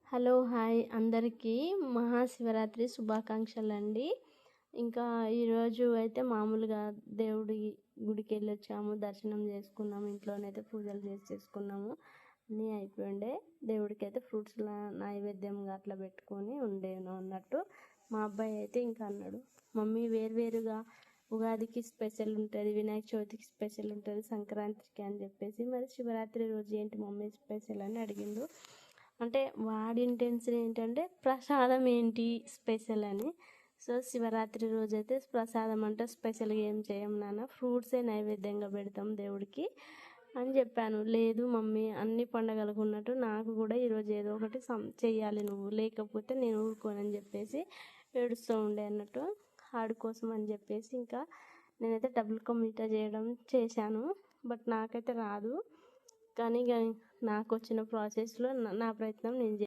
Hello hi అందరికీ మహాశివరాత్రి శుభాకాంక్షలండి. ఇంకా ఈరోజు అయితే మామూలుగా దేవుడి గుడికి వెళ్ళొచ్చాము, దర్శనం చేసుకున్నాము, ఇంట్లోనైతే పూజలు చేసుకున్నాము, అన్నీ అయిపోయిండే. దేవుడికి అయితే ఫ్రూట్స్ నైవేద్యంగా అట్లా పెట్టుకొని ఉండేను అన్నట్టు. మా అబ్బాయి అయితే ఇంకా అన్నాడు, మమ్మీ వేరువేరుగా ఉగాదికి స్పెషల్ ఉంటుంది, వినాయక చవితికి స్పెషల్ ఉంటుంది, సంక్రాంతికి అని చెప్పేసి, మరి శివరాత్రి రోజు ఏంటి మమ్మీ స్పెషల్ అని అడిగిండు. అంటే వాడి ఇంటెన్షన్ ఏంటంటే ప్రసాదం ఏంటి స్పెషల్ అని. సో శివరాత్రి రోజైతే ప్రసాదం అంటే స్పెషల్గా ఏం చేయం నాన్న, ఫ్రూట్సే నైవేద్యంగా పెడతాం దేవుడికి అని చెప్పాను. లేదు మమ్మీ, అన్ని పండగలకు ఉన్నట్టు నాకు కూడా ఈరోజు ఏదో ఒకటి చెయ్యాలి, నువ్వు లేకపోతే నేను ఊరుకోనని చెప్పేసి ఏడుస్తూ ఉండే అన్నట్టు. ఆడి కోసం అని చెప్పేసి ఇంకా నేనైతే డబుల్ కా మీఠా చేశాను. బట్ నాకైతే రాదు, కానీ నాకు వచ్చిన ప్రాసెస్లో నా ప్రయత్నం నేను